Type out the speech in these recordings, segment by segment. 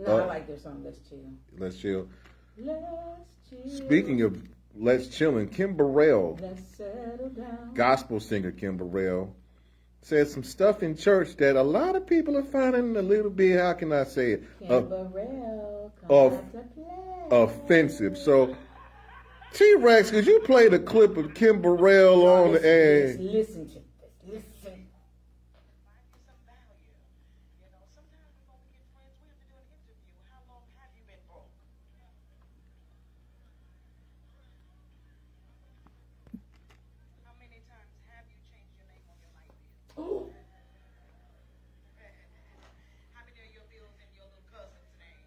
No, I like their song. Let's chill. Let's chill. Let's chill. Speaking of let's chillin', Kim Burrell, Let's settle down. gospel singer Kim Burrell, said some stuff in church that a lot of people are finding a little bit, how can I say it? Kim Burrell, come out to play. Offensive. So, T-Rex, could you play the clip of Kim Burrell on the air? Listen to this. Listen. Oh. How many of your bills in your little cousin's name?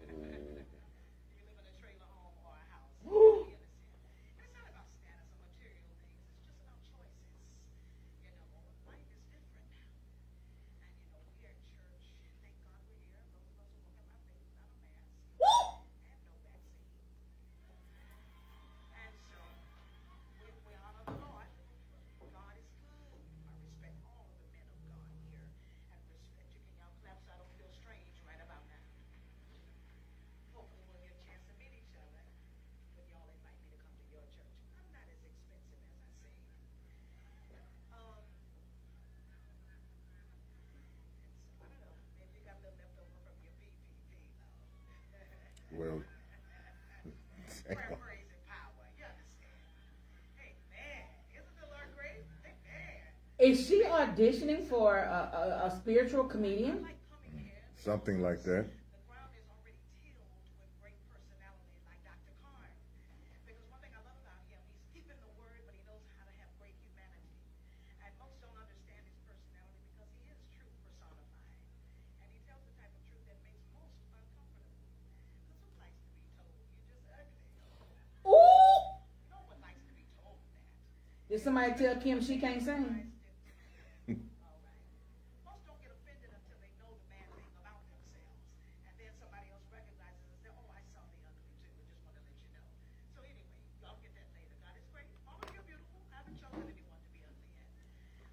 You live in a trailer home or a house. Ooh. And it's not about status or material things. It's just about choices. You know, life is different now. And you know, we are at church. Thank God we're here. Those of us who look at my face without a mask and no vaccine. And so, when we honor the Lord, God is good. I respect all of the men of God here. And respect you. Can y'all clap so I don't feel strange right about now? Hopefully we'll get a chance to meet each other when y'all invite me to come to your church. I'm not as expensive as I say. I don't know. Maybe you got a little left over from your PPP, though. Well, Prayer, praise, and power. You understand? Amen. Isn't the Lord great? Amen. Is she auditioning for a spiritual comedian? Like coming here. something like that. The ground is already tilled with great personalities like Dr. Karn. Because one thing I love about him, he's deep in the word, but he knows how to have great humanity. And most don't understand his personality because he is truth personified. And he tells the type of truth that makes most uncomfortable. Because who likes to be told you're just ugly? Ooh! No one likes to be told that. Did somebody tell Kim she can't sing? All right. Most don't get offended until they know the bad thing about themselves. And then somebody else recognizes and says, oh, I saw the ugly too. I just want to let you know. So anyway, y'all get that later. God is great. All of you are beautiful. I haven't chosen anyone to be ugly yet.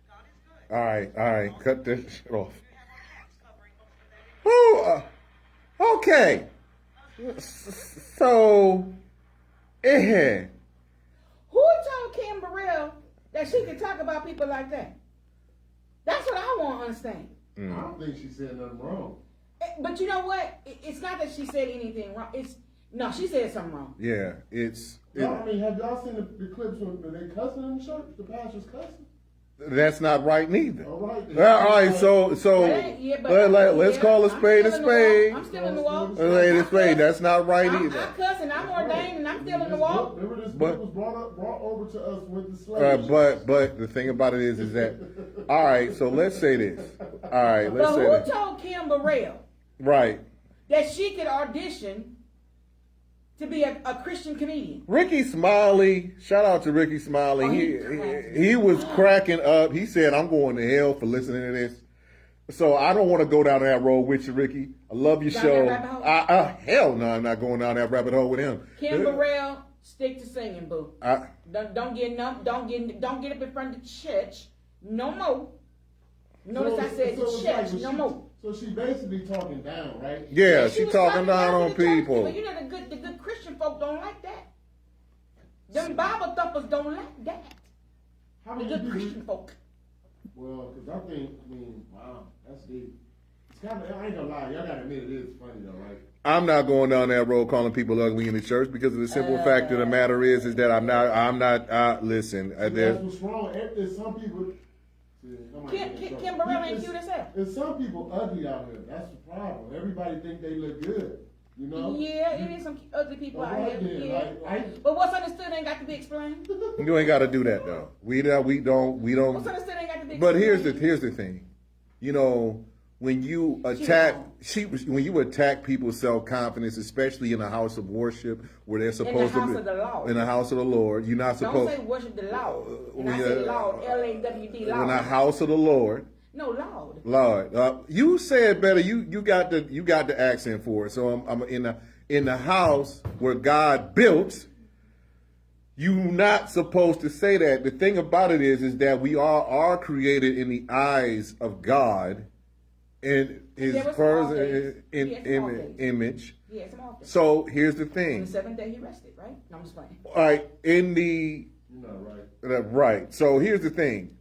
God is good. All right, cut this shit off. You have our hats covering most of that. Ooh, okay. So, Who told Kim Burrell that she could talk about people like that? That's what I want to understand. I don't think she said nothing wrong. But you know what? It's not that she said anything wrong. No, she said something wrong. yeah, I mean, have y'all seen the clips when they cussing in the church? The pastor's cussing? that's not right neither. All right. All right, so let's call a spade a spade. I'm still in the walk. Spade a spade. That's not right I either. cuss and I'm ordained and I'm still in the walk. Remember this But- book was brought over to us with the slaves. But the thing about it is that, all right. So let's say this. All right, let's But say who this. told Kim Burrell Right, that she could audition to be a Christian comedian? Ricky Smiley. Shout out to Ricky Smiley. Oh, He was cracking up. He said, "I'm going to hell for listening to this." So I don't want to go down that road with you, Ricky. I love your Down show. that rabbit hole? Hell no, I'm not going down that rabbit hole with him. Kim Burrell, stick to singing, boo. I- Don't get up in front of the church no more. Notice I said the it's church like, no more. So she basically talking down, right? Yeah, she was talking down to on the church people. But you know the good Christian folk don't like that. Them Bible thumpers don't like that. How The many good people? Christian folk. Well, because I mean, wow, that's deep. It's kind of, I ain't gonna lie, y'all gotta admit it is funny though, right? I'm not going down that road calling people ugly in the church because of the simple fact of the matter is that I'm not. Listen, That's there's what's wrong. There's some people. Kim Burrell ain't cute as hell. There's some people ugly out here. That's the problem. Everybody think they look good, you know? Yeah, it is some ugly people out Right here. there, Yeah. like- But what's understood ain't got to be explained. you ain't got to do that though. We don't. What's understood ain't got to be explained. But here's the thing. You know, when you attack people's self-confidence, especially in a house of worship where they're supposed house to be of the Lord. in the house of the Lord, you're not Don't supposed say worship the Lord. And well, I say yeah. Lord, L-A-W-D, Lord. in the house of the Lord. No, Lord. Lord, you said better. You got the accent for it. So I'm in the house where God built. You're not supposed to say that. The thing about it is that we all are created in the eyes of God in his There was some off days. person He had some off days. image. He had some off days. So here's the On thing. the seventh day he rested, right? No, I'm just playing. All right, in the You're not right. right. So here's the thing.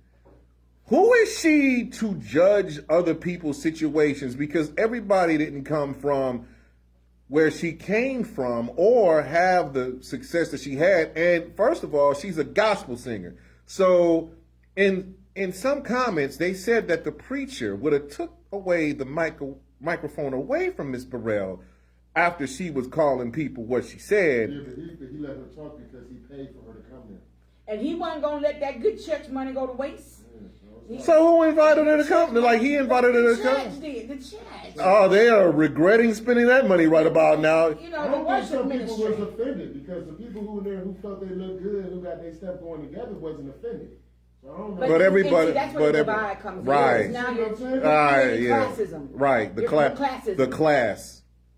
Who is she to judge other people's situations? Because everybody didn't come from where she came from or have the success that she had. And first of all, she's a gospel singer. So in some comments, they said that the preacher would have took away the microphone away from Miss Burrell after she was calling people what she said. Yeah, but he let her talk because he paid for her to come there. And he wasn't gonna let that good church money go to waste. So who invited her to come? Like he invited her to The come? church did. The church. Oh, they are regretting spending that money right about now. You I know, the don't think worship some people ministry. was offended because the people who were there who felt they looked good, who got their stuff going together, wasn't offended. So I don't know. But everybody- see, that's where but the every- divide comes right. in. Now you're Right, yeah. classism. Right, the You're class, classism. the class.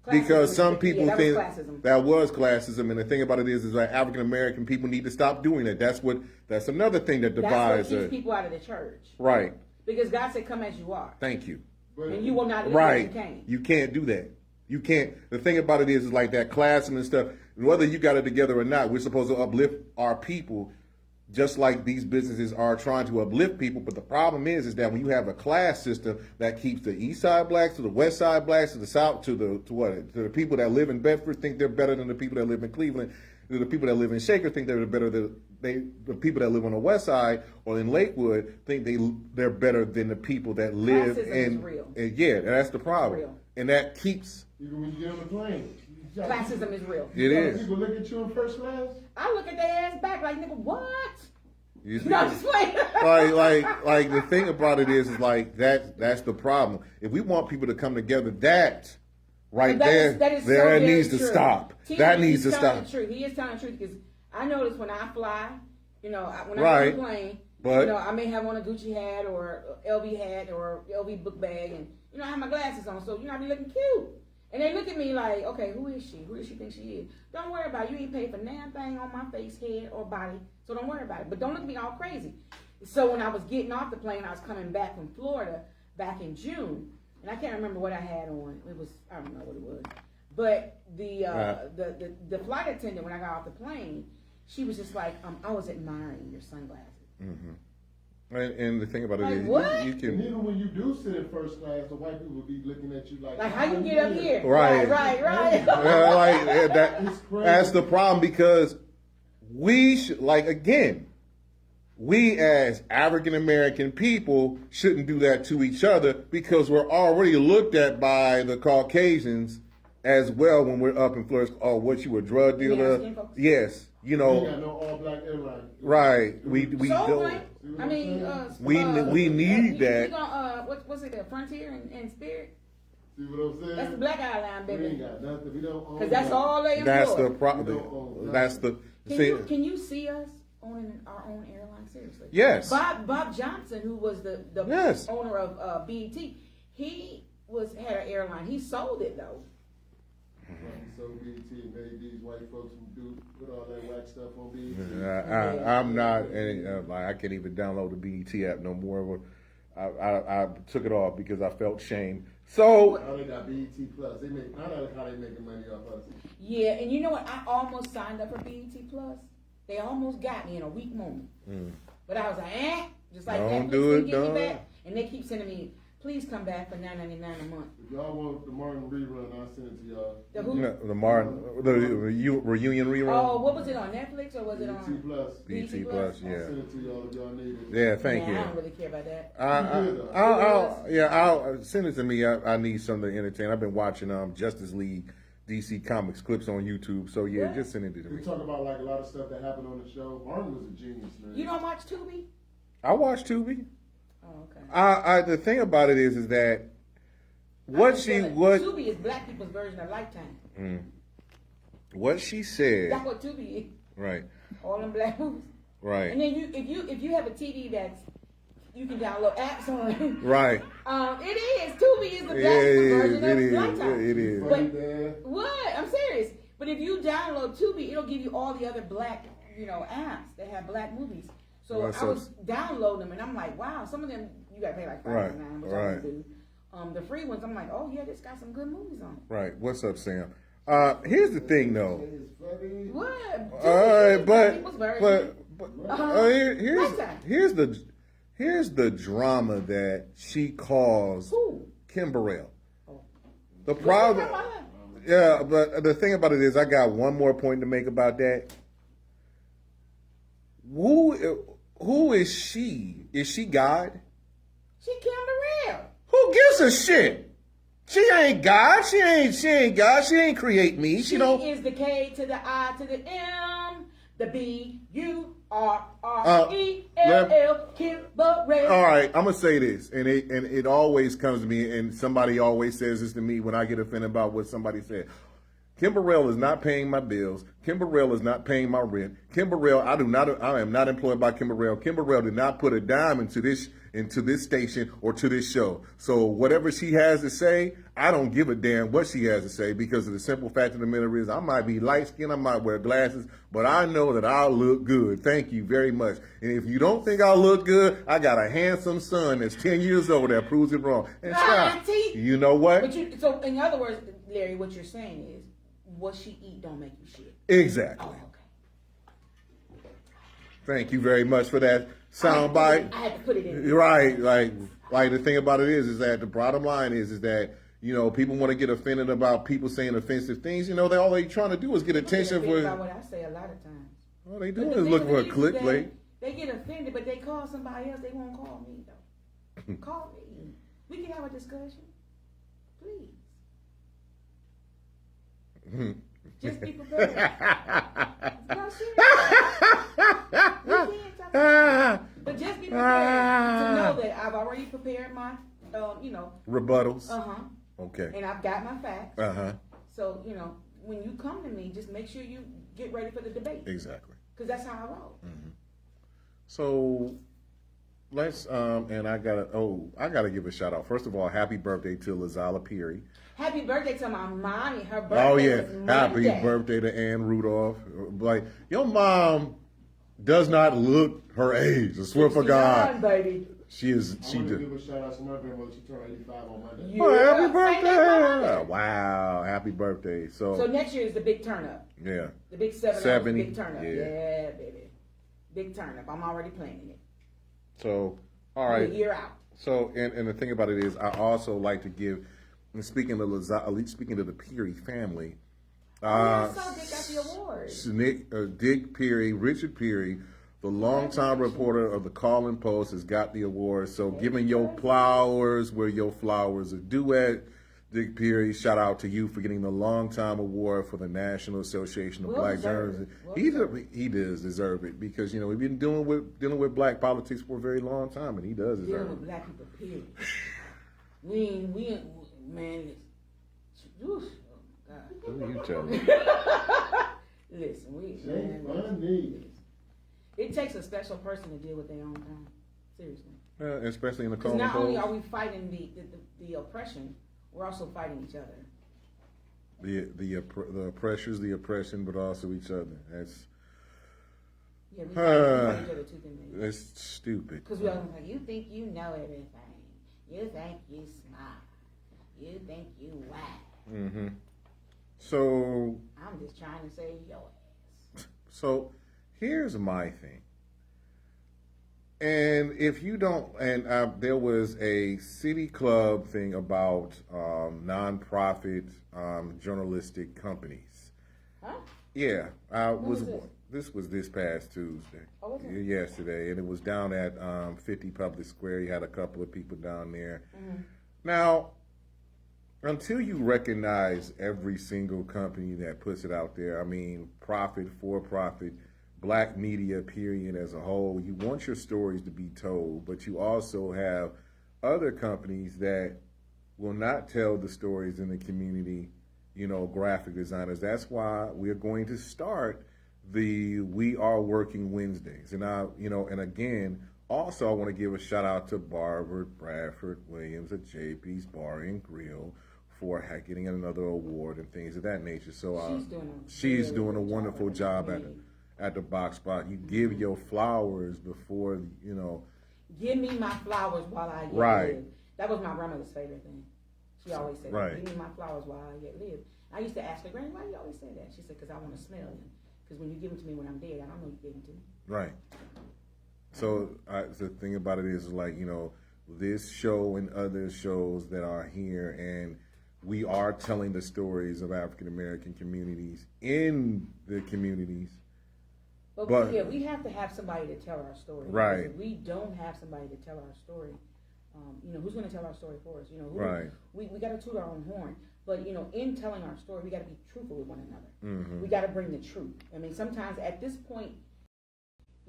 Because Classism. some people Yeah, that think was classism. that was classism, and the thing about it is that African American people need to stop doing that. That's another thing that That's divides what keeps us. people out of the church. Right. Because God said, "Come as you are," Thank you. and you will not live as Right. you came. You can't do that. You can't. The thing about it is like that classism and stuff. Whether you got it together or not, we're supposed to uplift our people, just like these businesses are trying to uplift people. But the problem is that when you have a class system that keeps the East Side blacks to the West Side blacks to the South to the people that live in Bedford think they're better than the people that live in Cleveland. The people that live in Shaker think they're better than the people that live on the West Side or in Lakewood think they're better than the people that live Classism in. is real. And yeah, that's the problem, real. and that keeps. Even when you get on the plane. Classism is real. It is. People look at you in first class. I look at their ass back like, nigga, what? You No, I'm just playing. like the thing about it is like that's the problem. If we want people to come together, that right But that is so very needs to true. stop. T, That needs to he's telling stop. the truth. He is telling the truth because I notice when I fly, when I Right. get on a plane, But- I may have on a Gucci hat or LV hat or LV book bag, and I have my glasses on, so I be looking cute. And they look at me like, okay, who is she? Who does she think she is? Don't worry about it. You ain't paid for damn thing on my face, head, or body, so don't worry about it. But don't look at me all crazy. So when I was getting off the plane, I was coming back from Florida back in June, and I can't remember what I had on. It was, I don't know what it was. But the flight attendant, when I got off the plane, she was just like, I was admiring your sunglasses. Mm-hmm. And the thing about it Like, is, what? you And can. even when you do sit in first class, the white people will be looking at you like Like, how you get up here? Right. Right. It's crazy. That's the problem because we should we as African American people shouldn't do that to each other because we're already looked at by the Caucasians as well when we're up in Florida. Oh, what you a drug dealer? skin folks? Yes, We got no all black airline. right. We So, don't. like, I mean, We need that. What's it? Frontier and Spirit. See what I'm saying? That's the Black Airline, We ain't baby. got nothing. We don't own Because that's nothing. all they employ. That's the We don't problem. own That's the. Can you see us owning our own airline? Seriously. Yes. Bob Johnson, who was the Yes. owner of BET, he had an airline. He sold it though. So BT made these white folks who put all that whack stuff on BT. I'm not. I can't even download the BET app no more. I took it off because I felt shame. So Now they got BET Plus. They make. I know how they making money off us. Yeah, and you know what? I almost signed up for BET Plus. They almost got me in a weak moment. But I was like, just like Don't Netflix do it, didn't get me don't. back. And they keep sending me, please come back for $9.99 a month. If y'all want the Martin rerun, I'll send it to y'all. The who? the Martin, the reunion rerun. Oh, what was it on Netflix or was it BET on? Plus. BET Plus? Plus, I'll yeah. send it to y'all if y'all need it. Yeah, thank Nah, you. I don't really care about that. I'll send it to me. I need something to entertain. I've been watching Justice League DC Comics clips on YouTube. So yeah, What? just send it to We me. talk about like a lot of stuff that happened on the show. Martin was a genius, man. You don't watch Tubi? I watch Tubi. Oh, okay. The thing about it is that Tubi is black people's version of Lifetime. what she said, That's what Tubi is. right, All them black movies. right, And then if you have a TV that's you can download apps on. right. It is. Tubi is the black Yeah, people's version it of is. Lifetime. It is. Funny, man. What? I'm serious. But if you download Tubi, it'll give you all the other black, apps that have black movies. So Well, I was downloading them, and I'm like, wow, some of them you gotta pay like $5.99, which I Right. wouldn't do. The free ones, I'm like, oh yeah, this got some good movies on it. Right. What's up, Sam? Here's the thing, though. It's funny. What? Here's the drama that she caused Who? Kim Burrell. Oh. The problem, yeah, but the thing about it is, I got one more point to make about that. Who is she? Is she God? She Kim Burrell. Who gives a shit? She ain't God. She ain't God. She ain't create me. She don't. is the K to the I to the M, the B U R R E L L Kim Burrell. All right, I'm gonna say this, and it always comes to me, and somebody always says this to me when I get offended about what somebody said. Kim Burrell is not paying my bills. Kim Burrell is not paying my rent. Kim Burrell, I am not employed by Kim Burrell. Kim Burrell did not put a dime into this station or to this show. So whatever she has to say, I don't give a damn what she has to say, because of the simple fact of the matter is, I might be light skinned, I might wear glasses, but I know that I'll look good. Thank you very much. And if you don't think I'll look good, I got a handsome son that's 10 years old that proves it wrong. And stop. You know what? So in other words, Larry, what you're saying is, what she eat don't make you shit. Exactly. Oh, okay. Thank you very much for that soundbite. I had to put it in. Right, like the thing about it is that the bottom line is that, you know, people want to get offended about people saying offensive things. You know, all they trying to do is get attention for. About what I say a lot of times. All they do is look for a click, like. They get offended, but they call somebody else. They won't call me though. Call me. We can have a discussion, please. Just be prepared. No, but just be prepared to know that I've already prepared my, rebuttals. Okay. And I've got my facts. So, when you come to me, just make sure you get ready for the debate. Exactly. Because that's how I roll. So let's and I gotta give a shout out. First of all, happy birthday to Lazala Peary. Happy birthday to my mommy. Her birthday. Oh yeah, was happy Monday. birthday to Ann Rudolph. Like, your mom does not look her age. I swear for God, baby. she is. I She want to did. give a shout out to my grandmother. She turned 85 on Monday. Yeah. Oh, happy Say that, birthday! Mama. Wow, happy birthday. So next year is the big turn up. Yeah. The big 70, 70, big turn up. yeah. Yeah, baby. Big turn up. I'm already planning it. So, all right. A year out. So, and the thing about it is, I also like to give, and speaking to the Peary family, So Dick got the award. Dick Peary, Richard Peary, the longtime reporter of the Calling Post, has got the award. So, giving your flowers where your flowers are due at. Dick Peary, shout out to you for getting the longtime award for the National Association of Black Journalists. He does deserve it, because we've been dealing with black politics for a very long time, and he does deserve Dealing it. with black people, period. we ain't, man. Oh my God. What are you telling me? Listen, Ain't funny. it takes a special person to deal with their own time. Seriously. Especially in the Because Calling not only are Post. we fighting the oppression, we're also fighting each other. The oppressors, the oppression, but also each other. That's Yeah, we fight each other too, didn't we? that's stupid. Because we all like, you think you know everything. You think you smart. You think you wise. So I'm just trying to save your ass. So here's my thing. And if you don't, and there was a city club thing about nonprofit journalistic companies. Huh? Yeah, was this was this past Tuesday. Oh, was it? Yesterday, and it was down at 50 Public Square. You had a couple of people down there. Mm-hmm. Now, until you recognize every single company that puts it out there, I mean, profit, for profit, black media, period, as a whole, you want your stories to be told, but you also have other companies that will not tell the stories in the community, graphic designers. That's why we're going to start the We Are Working Wednesdays. And and again, also I want to give a shout out to Barbara Bradford Williams at JP's Bar and Grill for getting another award and things of that nature. So she's doing a wonderful job at the Box Spot. You give your flowers before, Give me my flowers while I Right. live. That was my grandmother's favorite thing. She always said, Right. "Give me my flowers while I yet live." I used to ask her, "Granny, why do you always say that?" She said, "Because I want to smell them. Because when you give them to me when I'm dead, I don't know you gave them to me." Right. So the thing about it is like, this show and other shows that are here, and we are telling the stories of African American communities in the communities. But yeah, we have to have somebody to tell our story. Right. Because if we don't have somebody to tell our story, who's going to tell our story for us? Right. We got to toot our own horn. But, in telling our story, we got to be truthful with one another. Mm-hmm. We got to bring the truth. I mean, sometimes at this point,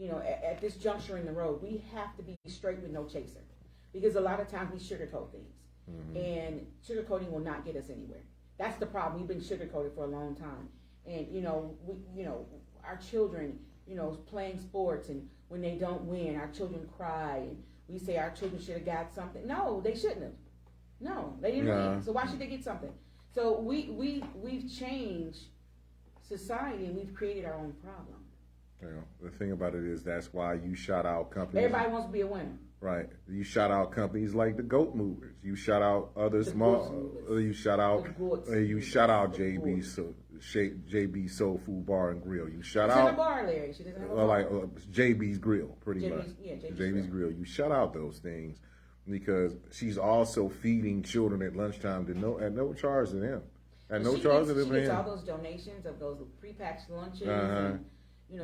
at this juncture in the road, we have to be straight with no chaser. Because a lot of times we sugarcoat things. Mm-hmm. And sugarcoating will not get us anywhere. That's the problem. We've been sugarcoated for a long time. And, our children, playing sports, and when they don't win, our children cry, and we say our children should have got something. No, they shouldn't have. No, they didn't win. So why should they get something? So we've changed society, and we've created our own problem. The thing about it is that's why you shout out companies. Everybody wants to be a winner. Right. You shout out companies like the Goat Movers. You shout out other small. You shout out. You shout out JB's Soul Food Bar and Grill. You shout out. A bar, Larry. She doesn't have a bar. Like JB's Grill, pretty much. Yeah, JB's Grill. You shout out those things because she's also feeding children at lunchtime at no charge to them. At no charge to them. She gets all those donations of those prepackaged lunches. And,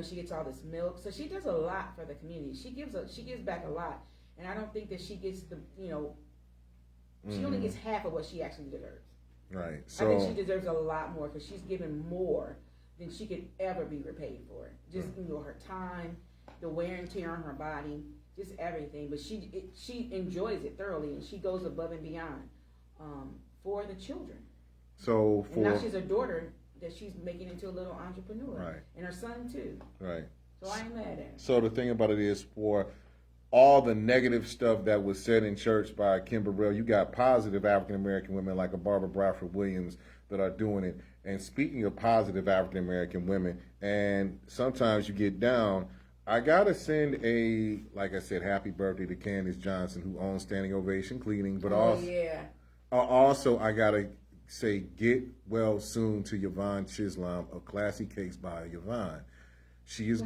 she gets all this milk. So she does a lot for the community. She gives back a lot. And I don't think that she gets she only gets half of what she actually deserves. Right. So I think she deserves a lot more because she's given more than she could ever be repaid for. Just her time, the wear and tear on her body, just everything. But she enjoys it thoroughly, and she goes above and beyond for the children. So and now she's a daughter that she's making into a little entrepreneur, right? And her son too. Right. So I ain't mad at her. So the thing about it is, for all the negative stuff that was said in church by Kim Burrell, you got positive African American women like a Barbara Bradford Williams that are doing it. And speaking of positive African American women, and sometimes you get down, I gotta send like I said, happy birthday to Candace Johnson, who owns Standing Ovation Cleaning. But also I gotta say get well soon to Yvonne Chisholm of Classy Cakes by Yvonne. She is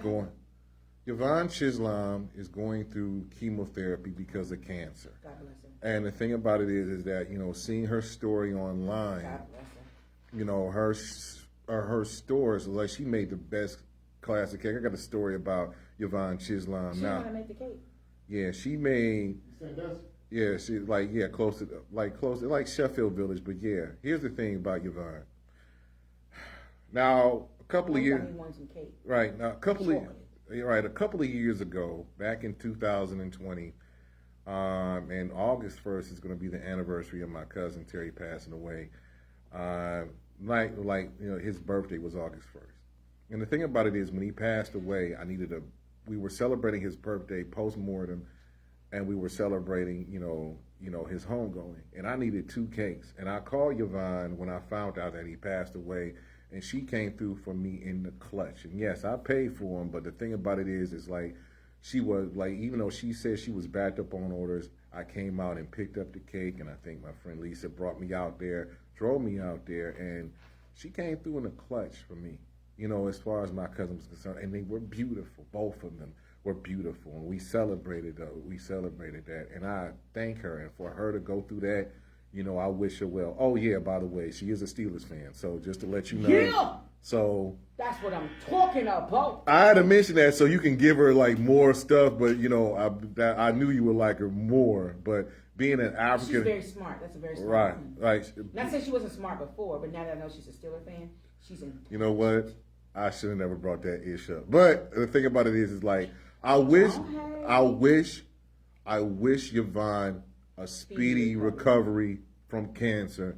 Yvonne Chisholm is going through chemotherapy because of cancer. God bless her. And the thing about it is that, seeing her story online, God bless her. her stores, like she made the best classic cake. I got a story about Yvonne Chisholm. She want to make the cake. Yeah, she made. Yeah, she's close to Sheffield Village. But yeah, here's the thing about Yvonne. Now, a couple of years. Right now, a couple of years ago, back in 2020, and August 1st is going to be the anniversary of my cousin Terry passing away. His birthday was August 1st. And the thing about it is, when he passed away, we were celebrating his birthday post-mortem, and we were celebrating, his homegoing. And I needed 2 cakes. And I called Yvonne when I found out that he passed away, and she came through for me in the clutch. And yes, I paid for him, but the thing about it is like, she was like, even though she said she was backed up on orders, I came out and picked up the cake, and I think my friend Lisa brought me out there, drove me out there, and she came through in the clutch for me, as far as my cousin was concerned. And they were beautiful. Both of them were beautiful, and we celebrated that. And I thank her, and for her to go through that, I wish her well. Oh yeah, by the way, she is a Steelers fan, so just to let you know. Yeah. So that's what I'm talking about. I had to mention that so you can give her like more stuff, but I knew you would like her more. But being an African, she's very smart. That's a very smart woman. Right. Not saying she wasn't smart before, but now that I know she's a Steelers fan, she's in. You know what? I should have never brought that issue up. But the thing about it is like I wish Yvonne a speedy recovery from cancer,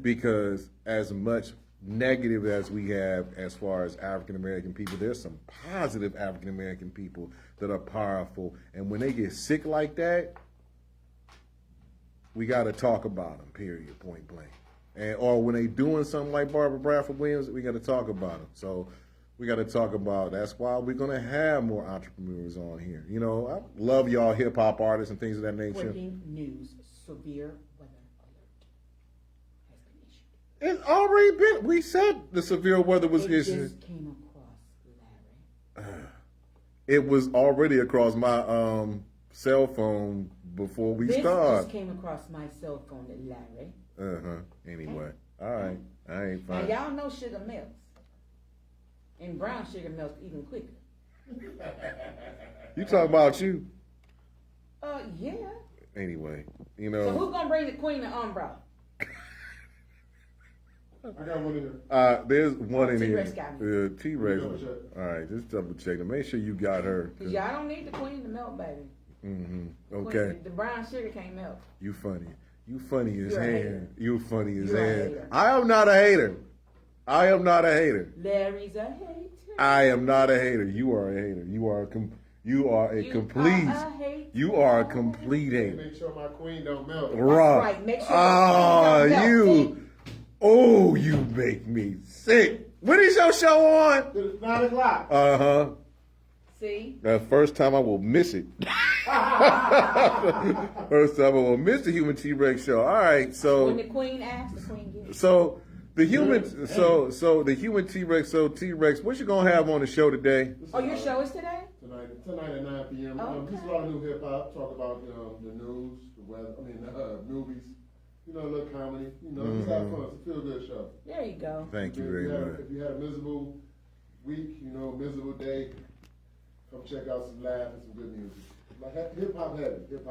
because as much negative as we have as far as African American people, there's some positive African American people that are powerful, and when they get sick like that, we got to talk about them, period, point blank. Or when they doing something like Barbara Bradford Williams, we got to talk about them. So we got to talk about, that's why we're going to have more entrepreneurs on here. I love y'all hip hop artists and things of that nature. Breaking news. severe weather alert has been issued. It's already been. We said the severe weather was It issued. just came across, Larry. It was already across my cell phone before we This started. just came across my cell phone, Larry. Anyway, all right. I ain't Now fine. y'all know sugar melts, and brown sugar melts even quicker. You talking about you? Yeah. Anyway, you So know. who's gonna bring the queen of umbrella? I got one in here. There's one in here. T-Rex got me. T-Rex. Double check. All right, just double check to make sure you got her. Cause y'all don't need the queen to melt, baby. Okay. Queen, the brown sugar can't melt. You funny. You funny as You're a hell. hater. You funny as You're a hell. hater. I am not a hater. I am not a hater. Larry's a hater. I am not a hater. You are a hater. You are a complete. You are a hater. You are a complete hater. Make sure my queen don't melt. right. Make sure Ah, the queen don't melt, you. Oh, you make me sick. When is your show on? It's 9 o'clock. See? The first time I will miss it. First time I will miss the Human T-Rex show. All right, so. When the queen asks, the queen gives. So the human, so the human T-Rex. So T-Rex, what you gonna have on the show today? Oh, your show is today? Tonight at 9 p.m. Just a lot of new hip hop. Talk about the news, the weather. Movies. You know, a little comedy. You know, just have fun. It's a feel good show. There you go. Thank you very much. If you had a miserable week, miserable day, come check out some laugh and some good music. Like hip hop heavy though. Hip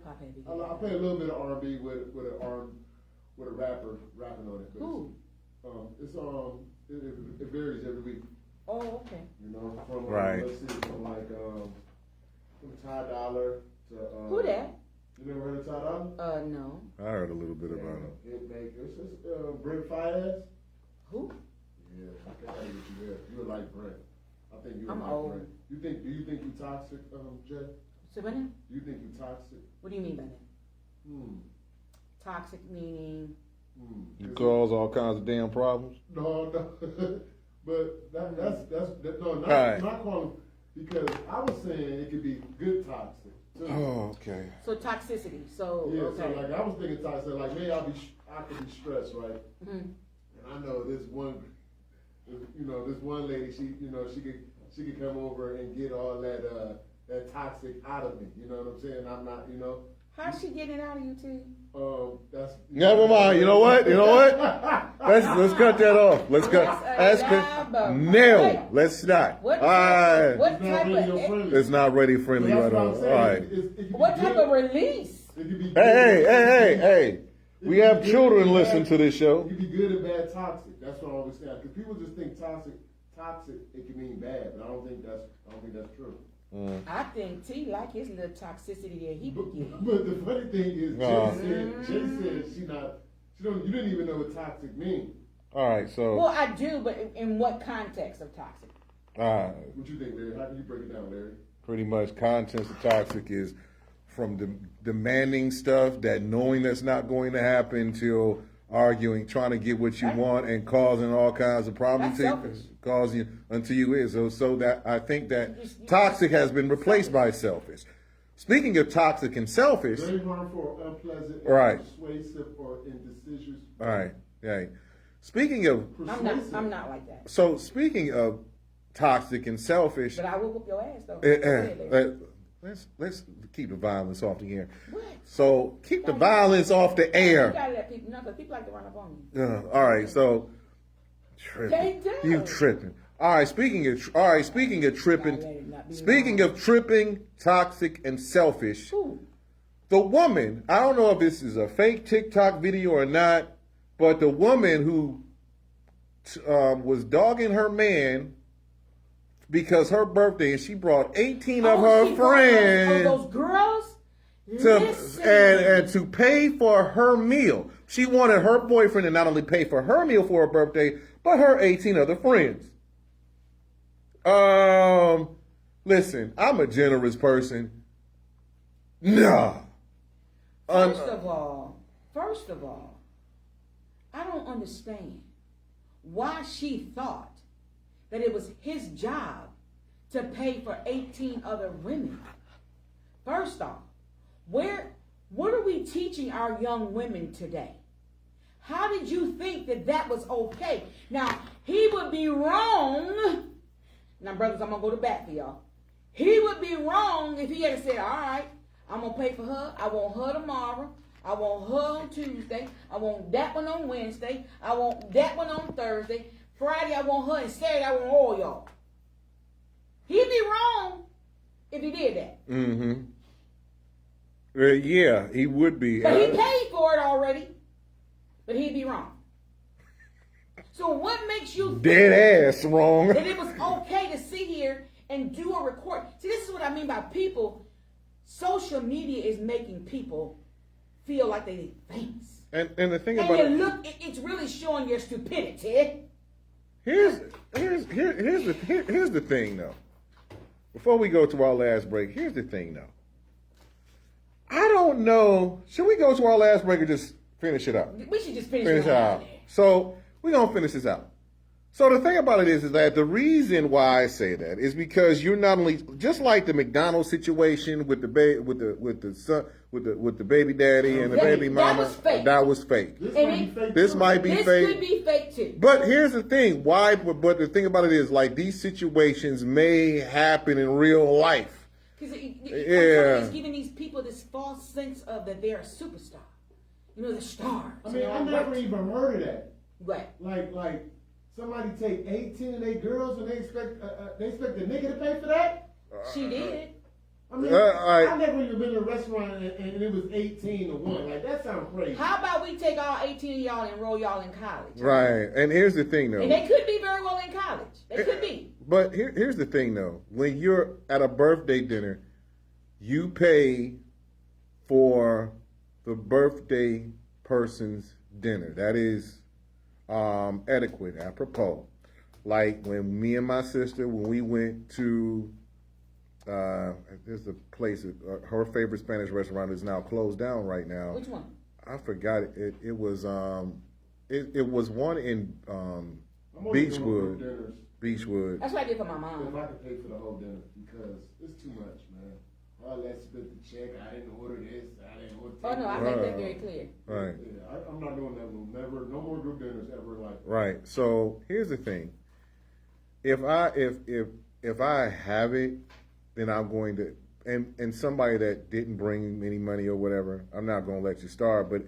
hop heavy. I play a little bit of R&B with a rapper rapping on it. Who? It varies every week. Oh, okay. From Right. Let's see, from Ty Dollar to Who that? You never heard of Ty Dollar? No. I heard a little bit about it. Hitmakers. It's Brent Fayez. Who? Yeah, I can't get you there. You would like Brent. I think you would I'm like old. Brent. Do you think you toxic, Jay? Savannah? Do you think you toxic? What do you mean by that? Toxic meaning? You cause all kinds of damn problems. No. But that's no, not Right. not calling, because I was saying it could be good toxic too. Oh, okay. So toxicity. So Yeah, okay. so like I was thinking toxic, like maybe I could be stressed, right? Mhm. And I know this one lady, she could come over and get all that toxic out of me. You know what I'm saying? I'm not, How's she getting it out of you too? That's Never mind. You know what? Let's cut that off. Let's cut. No, let's not. What All right. what It's not type really of your friendly. It's not ready friendly That's at what all. I'm All saying. right. It could be what type good. of release? It could be good. Hey. We have children listen to this show. It could be good and bad toxic. That's what I always say. Because people just think toxic, it can mean bad, but I don't think that's true. I think T like his little toxicity that he be getting. But the funny thing is, Jay said you didn't even know what toxic means. All right. So. Well, I do, but in what context of toxic? All right. What you think, Larry? How do you break it down, Larry? Pretty much, contents of toxic is from demanding stuff, that knowing that's not going to happen, till arguing, trying to get what you want, and causing all kinds of problems. That's selfish. Causing until you is. So that I think that toxic has been replaced by selfish. Speaking of toxic and selfish, Very harmful, unpleasant, Right. persuasive, or indecisive. all right, yeah. Speaking of, I'm not like that. so speaking of toxic and selfish, But I will whoop your ass though. Go ahead, Larry. let's keep the violence off the air. What? So keep the violence off the You air. gotta let people know, because people like to run up on you. All right, so They do. you tripping. All right, speaking of tripping, speaking of tripping, toxic and selfish. Who? The woman, I don't know if this is a fake TikTok video or not, but the woman who was dogging her man because her birthday, and she brought 18 of her friends those girls. and to pay for her meal. She wanted her boyfriend to not only pay for her meal for her birthday, but her 18 other friends. Listen, I'm a generous person. Nah. First of all, I don't understand why she thought that it was his job to pay for 18 other women. First off, where What are we teaching our young women today? How did you think that that was okay? Now, he would be wrong. Now, brothers, I'm going to go to bat for y'all. He would be wrong if he had said, all right, I'm going to pay for her. I want her tomorrow. I want her on Tuesday. I want that one on Wednesday. I want that one on Thursday. Friday, I want her. And Saturday, I want all y'all. He'd be wrong if he did that. Mm-hmm. Yeah, he would be. But he paid for it already. But he'd be wrong. So what makes you think dead ass wrong that it was okay to sit here and do a record? See, this is what I mean by people. Social media is making people feel like they famous. And the thing And about you look, it's really showing your stupidity. here's the thing though. Before we go to our last break, here's the thing though. I don't know. Should we go to our last break or just finish it up? We should just finish Finish it it out. out. So we're gonna finish this out. So the thing about it is that the reason why I say that is because you're not only just like the McDonald's situation with the baby daddy and the baby mama. That was fake. This might be fake. This could be fake too. But here's the thing. Why? But the thing about it is, like, these situations may happen in real life. Because Yeah. it's giving these people this false sense of that they're a superstar. You know, the stars. I mean, I never even heard of that. Right. Like somebody take 18 of their girls and they expect the nigga to pay for that? She did. I mean, I never even been in a restaurant and it was 18 to 1. Like, that sounds crazy. How about we take all 18 of y'all and enroll y'all in college? Right. And here's the thing, though. And they could be very well in college. They could be. But here's the thing, though. When you're at a birthday dinner, you pay for the birthday person's dinner. That is adequate, apropos. Like when me and my sister, when we went to, there's a place, her favorite Spanish restaurant is now closed down right now. Which one? I forgot it. It was one in Beechwood. Beechwood. That's what I did for my mom. If I could pay for the whole dinner, because it's too much, man. Oh, let's split the check. I didn't order this. I didn't order. Oh no, I make that very clear. Right. Yeah, I'm not doing that. Never. No more group dinners ever like that. Right. So here's the thing. If I have it, then I'm going to, and somebody that didn't bring any money or whatever, I'm not going to let you starve. But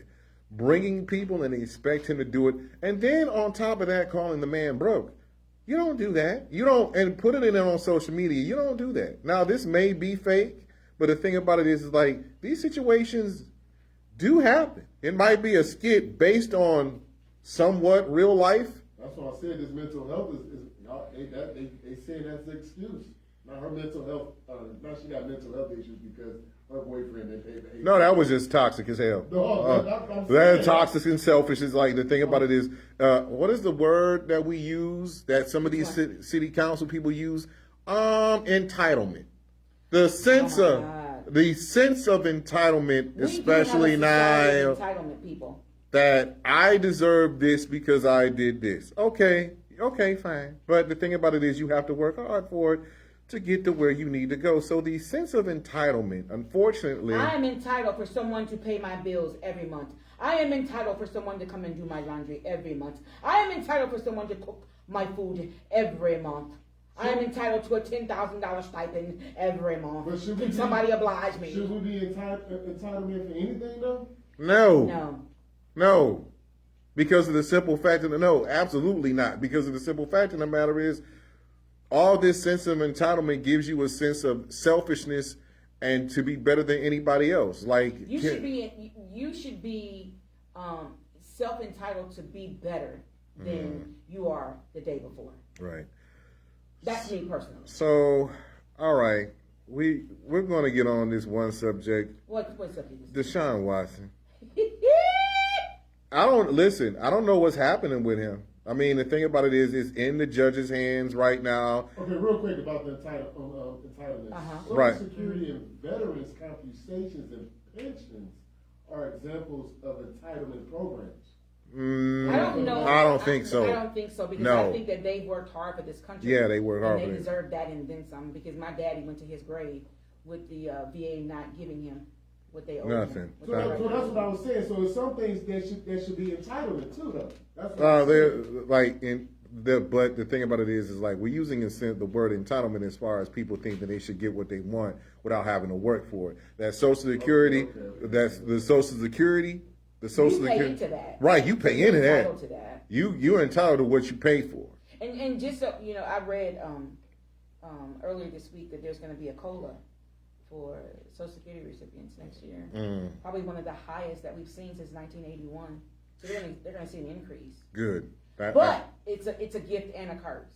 bringing people and expect him to do it, and then on top of that, calling the man broke. You don't do that. You don't, and putting it on social media. You don't do that. Now this may be fake, but the thing about it is like these situations do happen. It might be a skit based on somewhat real life. That's why I said this mental health they saying that's the excuse. Now her mental health, now she got mental health issues because her boyfriend they paid for 8. No, that was just toxic as hell. No, that toxic and selfish is like the thing about it is, what is the word that we use that some of these city council people use? Entitlement. The sense of entitlement, especially now. Entitlement people. That I deserve this because I did this. Okay, fine. But the thing about it is you have to work hard for it to get to where you need to go. So the sense of entitlement, unfortunately. I am entitled for someone to pay my bills every month. I am entitled for someone to come and do my laundry every month. I am entitled for someone to cook my food every month. I am entitled to a $10,000 stipend every month. But Can somebody oblige me? Should we be entitlement for anything though? No. Because of the simple fact of no, absolutely not. Because of the simple fact of the matter is, all this sense of entitlement gives you a sense of selfishness and to be better than anybody else. Like you should be self-entitled to be better than you are the day before. Right. That's me personally. So, all right, we're going to get on this one subject. What subject? Deshaun Watson. I don't know what's happening with him. I mean, the thing about it is, it's in the judge's hands right now. Okay, real quick about the entitlement. Social Right. Security and veterans compensations and pensions are examples of entitlement programs. I don't know. I don't think so. I don't think so because No. I think that they've worked hard for this country. Yeah, they work hard and for they it. deserve that and then some because my daddy went to his grave with the VA not giving him what they owe. Nothing. What So, they so owe. that's what I was saying. So there's some things that should be entitlement too, though. That's what I'm They're saying. like but the thing about it is like we're using the word entitlement as far as people think that they should get what they want without having to work for it. That's Social Security. Okay. That's the Social Security. The Social You pay Security. into that. Right, you pay You're into that. entitled to that. You're entitled to what you pay for. And just so you know, I read earlier this week that there's going to be a COLA for Social Security recipients next year. Probably one of the highest that we've seen since 1981. So they're going to see an increase. Good. But it's a gift and a curse.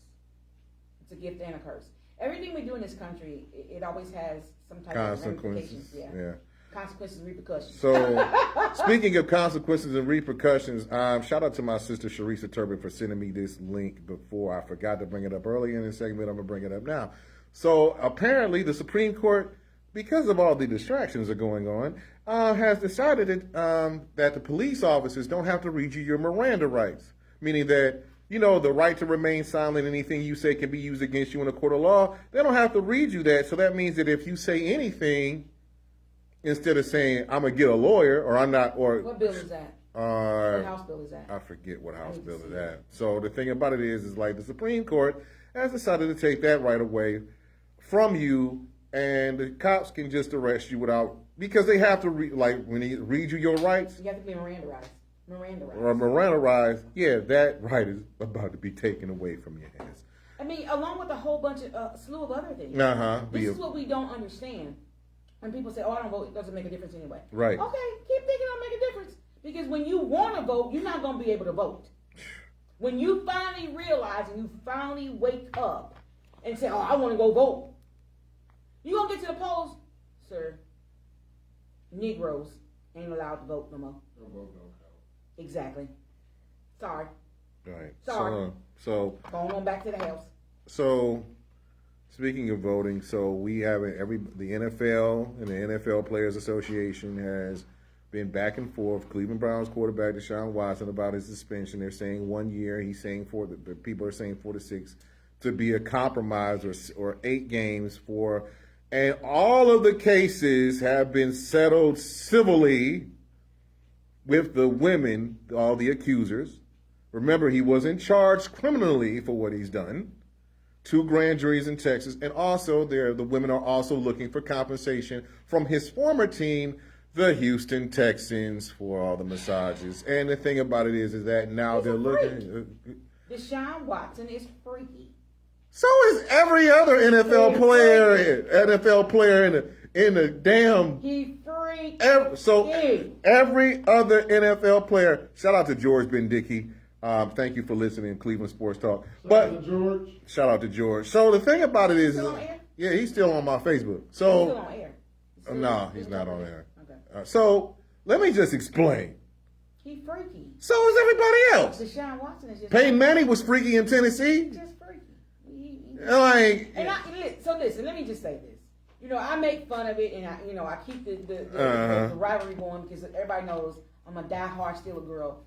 It's a gift and a curse. Everything we do in this country, it always has some type of ramifications. consequences. Yeah. Consequences and repercussions. So, speaking of consequences and repercussions, shout out to my sister Sharisa Turbin for sending me this link before. I forgot to bring it up earlier in the segment. I'm going to bring it up now. So, apparently, the Supreme Court, because of all the distractions that are going on, has decided that the police officers don't have to read you your Miranda rights, meaning that, you know, the right to remain silent, anything you say can be used against you in a court of law. They don't have to read you that. So that means that if you say anything, instead of saying, I'm going to get a lawyer, or I'm not, or... What bill is that? What House bill is that? I forget what House bill is that. So the thing about it is like the Supreme Court has decided to take that right away from you, and the cops can just arrest you without, because they have to, when they read you your rights, You have to be Mirandized. or Miranda, yeah, that right is about to be taken away from your hands. I mean, along with a whole bunch of, slew of other things. Uh-huh. This is what we don't understand. When people say, oh, I don't vote, it doesn't make a difference anyway. Right. Okay, keep thinking it'll make a difference. Because when you want to vote, you're not going to be able to vote. When you finally realize and you finally wake up and say, oh, I want to go vote, you're going to get to the polls, sir, Negroes ain't allowed to vote no more. No vote, no count. Exactly. Sorry. Right. Sorry. So Going on back to the house. So, speaking of voting, so we have the NFL and the NFL Players Association has been back and forth. Cleveland Browns quarterback Deshaun Watson about his suspension. They're saying 1 year. He's saying the people are saying 4 to 6 to be a compromise, or 8 games for. And all of the cases have been settled civilly with the women, all the accusers. Remember, he wasn't charged criminally for what he's done. 2 grand juries in Texas, and also the women are also looking for compensation from his former team, the Houston Texans, for all the massages. And the thing about it is that now He's they're a looking. Deshaun Watson is freaky. So is every other NFL player in the damn. He freaky. Every other NFL player. Shout out to George Bendicky. Thank you for listening to Cleveland Sports Talk. Shout out to George. So the thing about it is, Still on air? Yeah, he's still on my Facebook. He's still on air. No, he's not on air. Okay. So let me just explain. He freaky. So is everybody else. Deshaun Watson is just Peyton Manning was freaky in Tennessee. He's just freaky. So listen, let me just say this. You know, I make fun of it, and I keep the rivalry going because everybody knows I'm a diehard Steeler girl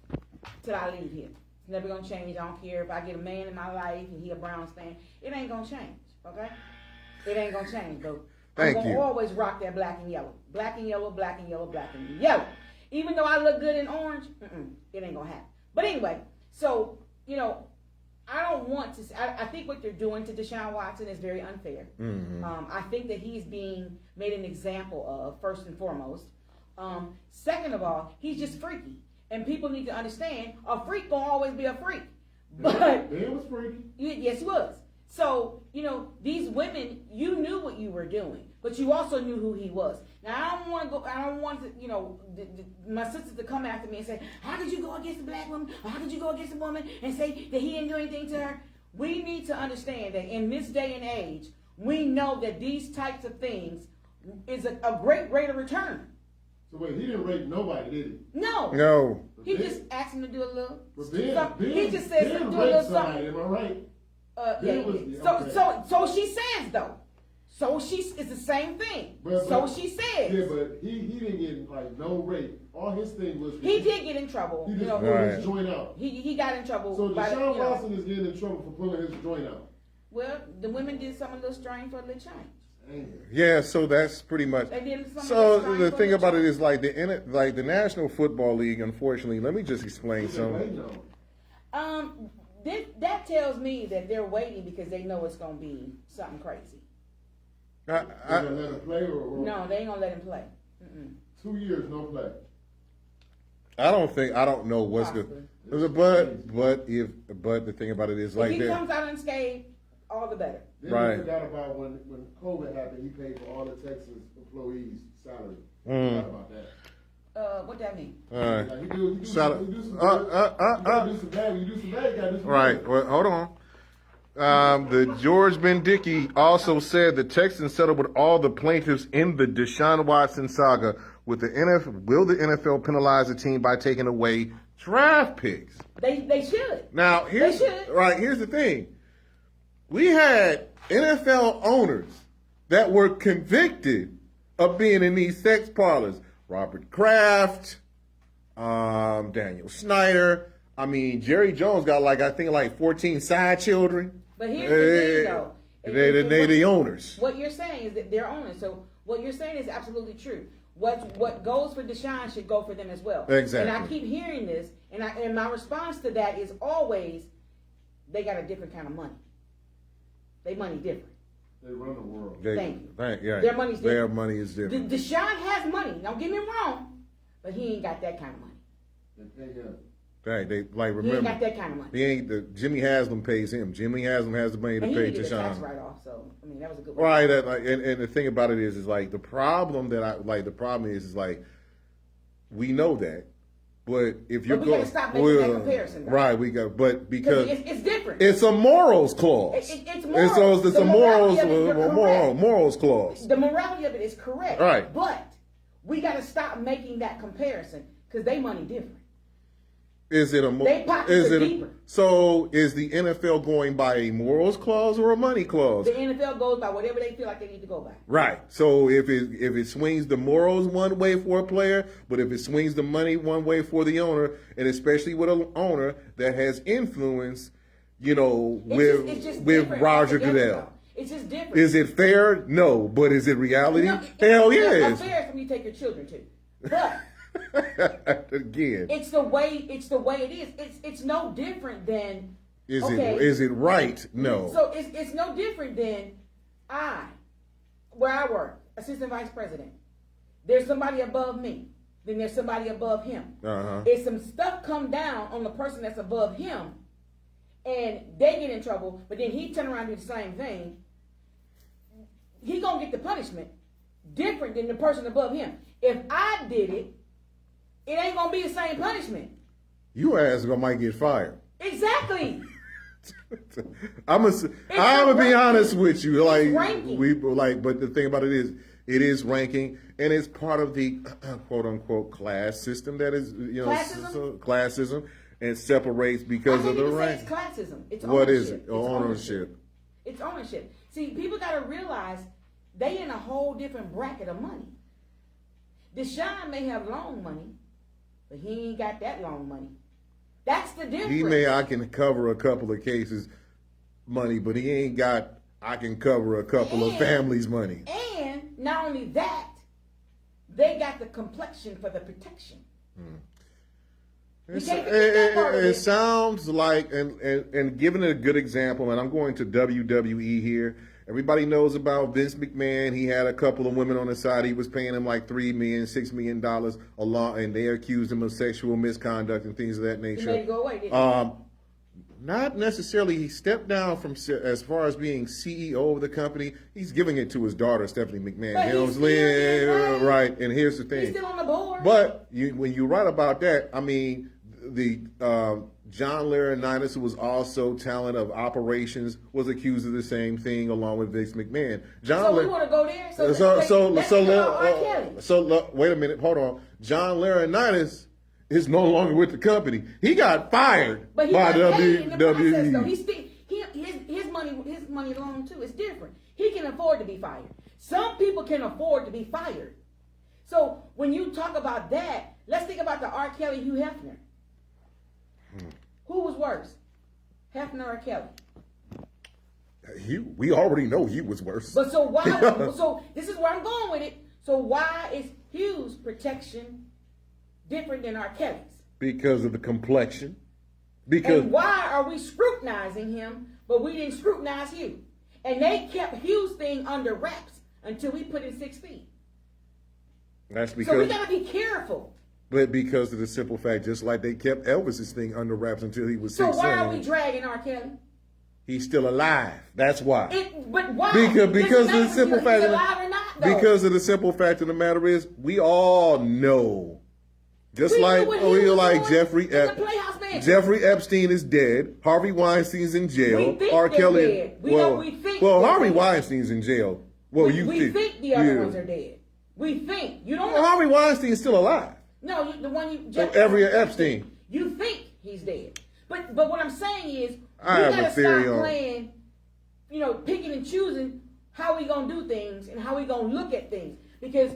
till I leave here. It's never gonna change. I don't care if I get a man in my life and he a Browns fan. It ain't gonna change. Okay? It ain't gonna change, though. I'm gonna always rock that black and yellow. Black and yellow, black and yellow, black and yellow. Even though I look good in orange, it ain't gonna happen. But anyway, so, I don't want to. I think what they're doing to Deshaun Watson is very unfair. Mm-hmm. I think that he's being made an example of, first and foremost. Second of all, he's just freaky. And people need to understand, a freak gonna always be a freak. But he was freaky. Yes, he was. So, these women, you knew what you were doing, but you also knew who he was. Now, I don't want my sisters to come after me and say, how could you go against a black woman? Or how could you go against a woman and say that he didn't do anything to her? We need to understand that in this day and age, we know that these types of things is a great rate of return. So wait, he didn't rape nobody, did he? No. He just asked him to do a little. He just said do a little something. Am I right? So she says though. So it's the same thing. She says. Yeah, but he didn't get no rape. All his thing was. He did get in trouble. He just pulled his joint out. He got in trouble. So Deshaun Watson is getting in trouble for pulling his joint out. Well, the women did something a little strange for a little change. Yeah, so that's pretty much. They did some of So this the trying thing to about it is like the National Football League. Unfortunately, let me just explain something. That tells me that they're waiting because they know it's gonna be something crazy. They're gonna let him play or No, they ain't gonna let him play. 2 years no play. I don't know what's good. But the thing about it is like if he that. comes out unscathed, all the better. Then Right. we forgot about when COVID happened, he paid for all the Texas employees' salary. Forgot about that. What that mean? All right. Like, you do Shout some out. good, you gotta do some bad. When you do some bad, you gotta do some Right. good. Well, hold on. The George Bendicki also said the Texans settled with all the plaintiffs in the Deshaun Watson saga. Will the NFL penalize the team by taking away draft picks? They should. Now here's the thing. We had NFL owners that were convicted of being in these sex parlors. Robert Kraft, Daniel Snyder. I mean, Jerry Jones got like 14 side children. But here's the thing, though. They're the owners. What you're saying is that they're owners. So what you're saying is absolutely true. What goes for Deshaun should go for them as well. Exactly. And I keep hearing this, and my response to that is always, they got a different kind of money. They money different. They run the world. Thank you. Yeah. Their money's different. Their money is different. Deshaun has money. Don't get me wrong, but he ain't got that kind of money. They pay him. Right, they He ain't remember. got that kind of money. He ain't Jimmy Haslam pays him. Jimmy Haslam has the money to And he pay needed a tax Deshaun. write-off, so I mean that was a good one. Right, and the thing about it is like the problem is like we know that, but if you But we go, gotta stop making that comparison, though. right? Because it's different. it's a morals clause. It's morals. So it's The a morals morality of it, you're correct. morals clause. The morality of it is correct. Right. But we got to stop making that comparison because they money different. Is it a They pockets are deeper. So is the NFL going by a morals clause or a money clause? The NFL goes by whatever they feel like they need to go by. Right. So if it swings the morals one way for a player, but if it swings the money one way for the owner, and especially with an owner that has influence, It's just with different Roger altogether, Goodell. though. It's just different. Is it fair? No. But is it reality? No, Hell yeah. It's fair for me to take your children to. But Again, it's the way it is. It's no different than is it right? No. So it's no different than where I work, assistant vice president. There's somebody above me. Then there's somebody above him. Uh-huh. If some stuff come down on the person that's above him, and they get in trouble, but then he turn around and do the same thing, he gonna get the punishment different than the person above him. If I did it, it ain't gonna be the same punishment. You ass might get fired. Exactly. I'm gonna be honest with you. It's ranking. But the thing about it is ranking, and it's part of the quote unquote class system that is classism, and separates because of the rank. It's classism. It's What ownership. is it? Ownership. It's ownership. See, people gotta realize they in a whole different bracket of money. Deshaun may have long money, but he ain't got that long money. That's the difference. I can cover a couple of cases money, but he ain't got, I can cover a couple of families' money. And not only that, they got the complexion for the protection. It sounds like, and giving it a good example, and I'm going to WWE here. Everybody knows about Vince McMahon. He had a couple of women on the side. He was paying them like $3 million, $6 million a lot, and they accused him of sexual misconduct and things of that nature. He made it go away, didn't he? Not necessarily. He stepped down from as far as being CEO of the company. He's giving it to his daughter, Stephanie McMahon. But he's still right. And here's the thing. He's still on the board. But when you write about that, I mean, the John Laurinaitis, who was also talent of operations, was accused of the same thing along with Vince McMahon. So we want to go there. So wait a minute, hold on. John Laurinaitis is no longer with the company. He got fired But he by got paid in the process, WWE. though. His money alone too is different. He can afford to be fired. Some people can afford to be fired. So when you talk about that, let's think about the R. Kelly, Hugh Hefner. Who was worse, Hefner or Kelly? We already know Hugh was worse. But so why? So this is where I'm going with it. So why is Hugh's protection different than R. Kelly's? Because of the complexion. Because And why are we scrutinizing him, but we didn't scrutinize Hugh? And they kept Hugh's thing under wraps until we put in 6 feet. that's So because. we gotta be careful. But because of the simple fact, just like they kept Elvis's thing under wraps until he was So 6 why are we dragging R. Kelly? He's still alive. That's why. But why? Because of the Doesn't simple matter fact. if he's alive or not, though. Because of the simple fact of the matter is, we all know. Just We like knew what he was doing Jeffrey in the Playhouse Mansion. Jeffrey Epstein is dead. Harvey Weinstein's in jail. We think R. they're Kelly. dead. We think well, they're Harvey dead. Weinstein's in jail. Well, we think the other yeah. ones are dead. We think. You don't Well, know. Harvey Weinstein's still alive. No, the one you Jeffrey Epstein. You think he's dead. But what I'm saying is, I we have a gotta theory stop on- playing, picking and choosing how we gonna do things and how we gonna look at things. Because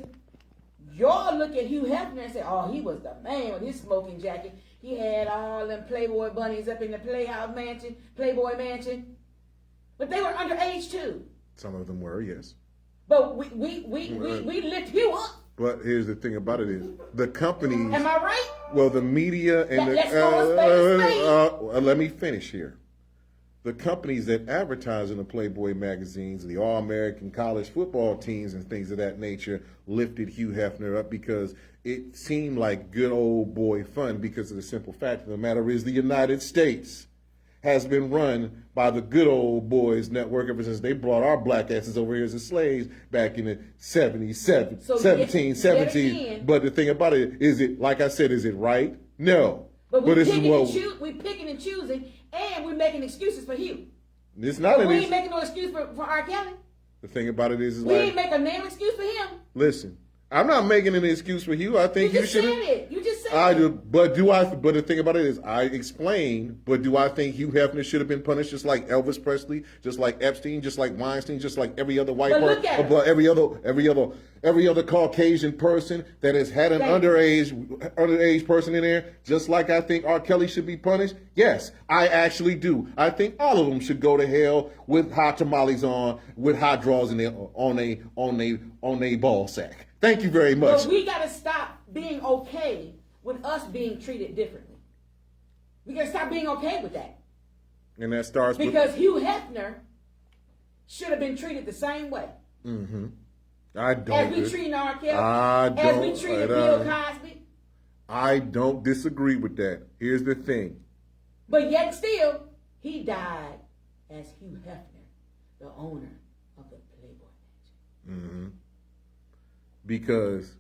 y'all look at Hugh Hefner and say, oh, he was the man with his smoking jacket. He had all them Playboy bunnies up in the Playboy Mansion. But they were underage too. Some of them were, yes. But we lift Hugh up. But here's the thing about it is, the companies. Am I right? Well, the media and Let's call a spade a spade. let me finish here. The companies that advertise in the Playboy magazines, the All-American college football teams and things of that nature, lifted Hugh Hefner up because it seemed like good old boy fun, because of the simple fact of the matter is the United States has been run by the good old boys network ever since they brought our black asses over here as slaves back in the 77, So 1770s. yet again- But the thing about it is, like I said, is it right? No. But we this is picking, what we picking and choosing, and we're making excuses for Hugh. it's not. But we An ain't making no excuse for R. Kelly. The thing about it is We like, ain't making no excuse for him. listen, I'm not making an excuse for Hugh. I think You you just said should. it. You just said I it. do, but do I? But the thing about it is, I explained. But do I think Hugh Hefner should have been punished just like Elvis Presley, just like Epstein, just like Weinstein, just like every other white But person, look at him. but every other Caucasian person that has had an Thank underage person in there, just like I think R. Kelly should be punished? Yes, I actually do. I think all of them should go to hell with hot tamales on, with hot draws in their on a ball sack. Thank you very much. But we got to stop being okay with us being treated differently. We got to stop being okay with that. And that starts Because Hugh Hefner should have been treated the same way. I don't. As we treating R. Kelly. I As don't- we treated I Bill don't- Cosby. I don't disagree with that. Here's the thing. But yet still, he died as Hugh Hefner, the owner of the Playboy Mansion. Because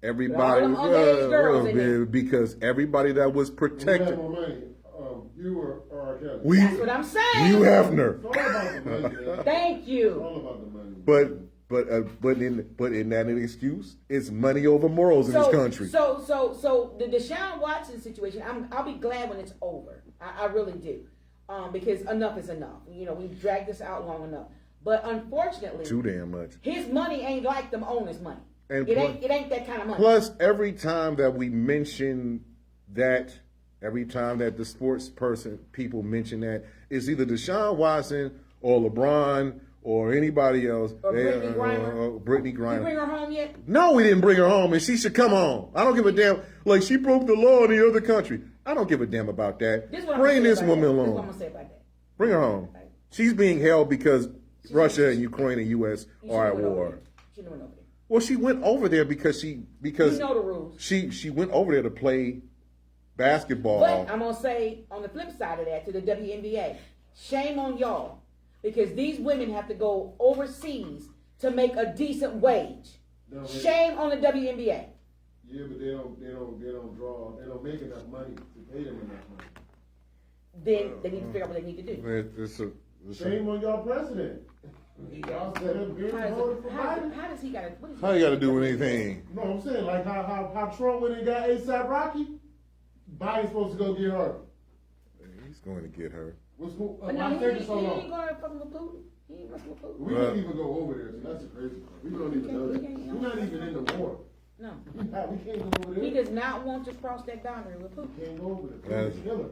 everybody, All them underage girls in there. because everybody that was Who had protected, more money? You or R. Kelly? That's what I'm saying. Hugh Hefner. It's all about the money, man. Thank It's you. all about the money. But in that an excuse, it's money over morals in this country. So the Deshaun Watson situation, I'll be glad when it's over. I really do. Because enough is enough. We've dragged this out long enough. But unfortunately, Too damn much. his money ain't like them owners' money. And It ain't that kind of money. Plus, every time that we mention that, every time that the sports people mention that, it's either Deshaun Watson or LeBron or anybody else. Or Brittany Griner. Brittany You Griner. bring her home yet? No, we didn't bring her home, and she should come home. I don't give a damn. Like, she broke the law in the other country. I don't give a damn about that. This is what I'm Bring gonna say this about woman that. This is what I'm along. gonna say about that. Bring her home. She's being held because Russia and Ukraine and U.S. You are at shouldn't have went over war. there. Shouldn't have went over there. Well, she went over there because You know the rules. she went over there to play basketball. But I'm gonna say on the flip side of that to the WNBA, shame on y'all because these women have to go overseas to make a decent wage. No, Shame on the WNBA. Yeah, but they don't make enough money to pay them enough money. Then they need to figure out what they need to do. Shame on y'all president. Y'all set up good and voted for Biden. How does he got? How you got to do anything? No, I'm saying like how Trump went and got ASAP Rocky. Biden's supposed to go get her. He's going to get her. What's cool? But Why no, take he it so ain't long? going to fucking with Putin. He ain't messing with Putin. We don't even go over there. So that's the crazy part. We don't even know that. We're not even in the war. No, We can't go over there. he does not want to cross that boundary with Putin. Can't go over there. Putin's a killer.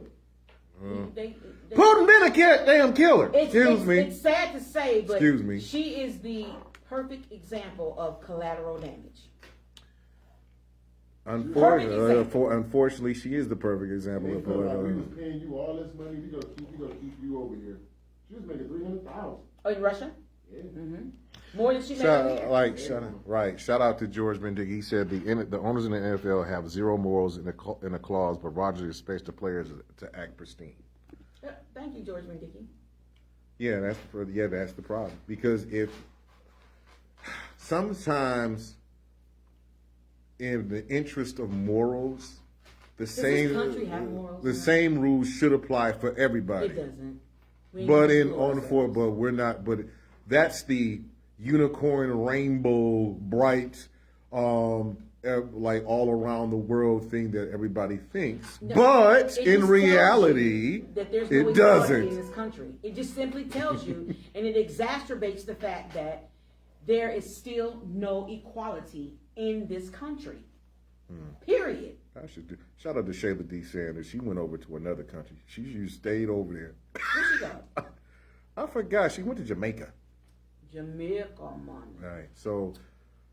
Putin been a damn killer. Excuse me. It's sad to say, but Excuse me. She is the perfect example of collateral damage. Unfortunately, she is the perfect example of We collateral was damage. paying you all this money. We gonna keep you over here. She was making $300,000. Oh, in Russia? Yeah. Mm-hmm. More than she made over here. Shout out to George Bendick. He said the owners in the NFL have zero morals in a clause, but Rodgers expects the players to act pristine. Thank you, George Bendicky. Yeah, that's the problem. Because if sometimes in the interest of morals, Does this country have morals? the same rules should apply for everybody. It doesn't. But we're not. But that's the unicorn, rainbow, bright, like all around the world thing that everybody thinks. No, but it in just reality, tells you that there's no it equality doesn't. in this country. It just simply tells you, and it exacerbates the fact that there is still no equality in this country. Period. I should do. Shout out to Shayla D. Sanders. She went over to another country. She stayed over there. Where she go? I forgot. She went to Jamaica. Jamaica, man. Right. So,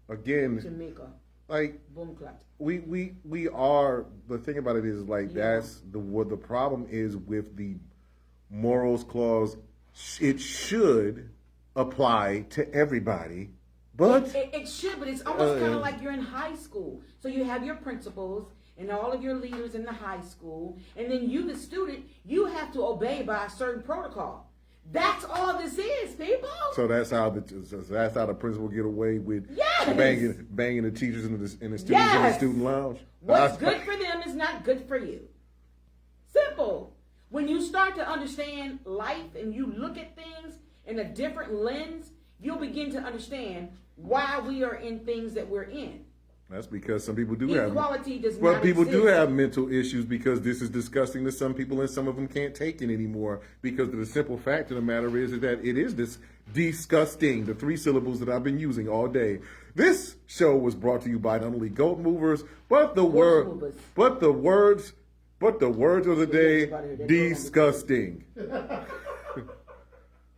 again, Jamaica. like Boom clap. we are. The thing about it is like that's what the problem is with the morals clause. It should apply to everybody, but It should, but it's almost kind of like you're in high school. So you have your principals and all of your leaders in the high school, and then you, the student, you have to obey by a certain protocol. That's all this is, people. so that's how the principal get away with Yes! banging the teachers and the students in the Yes! student lounge. What's good for them is not good for you. Simple. When you start to understand life and you look at things in a different lens, you'll begin to understand why we are in things that we're in. That's because some people do Equality does But not people do exist. have mental issues because this is disgusting to some people, and some of them can't take it anymore. Because the simple fact of the matter is that it is this disgusting. The 3 syllables that I've been using all day. This show was brought to you by not only Goat Movers, but the Movers. words of the day: disgusting.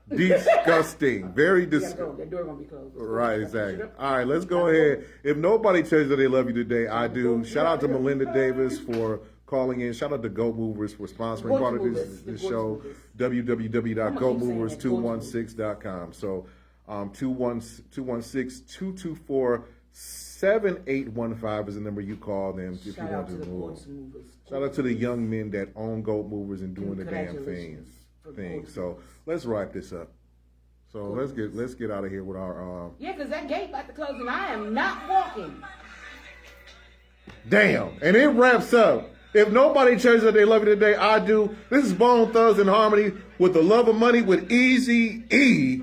Disgusting. Very disgusting. That door gonna be closed. Right, exactly. All right, let's go ahead. If nobody tells you that they love you today, I do. Shout out to Melinda Davis for calling in. Shout out to Goat Movers for sponsoring part of this show. www.goatmovers216.com. So 216-224-7815 is the number you call them if you want to move. Shout out to the young men that own Goat Movers and doing the damn thing. So let's wrap this up. So let's get out of here with our because that gate about to close and I am not walking. damn. And it wraps up. If nobody tells you that they love you today, I do. This is Bone Thugs in Harmony with the love of money with Easy E.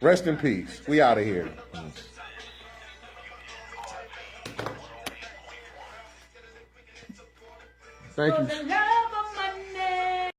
Rest in peace. We out of here. Thank you.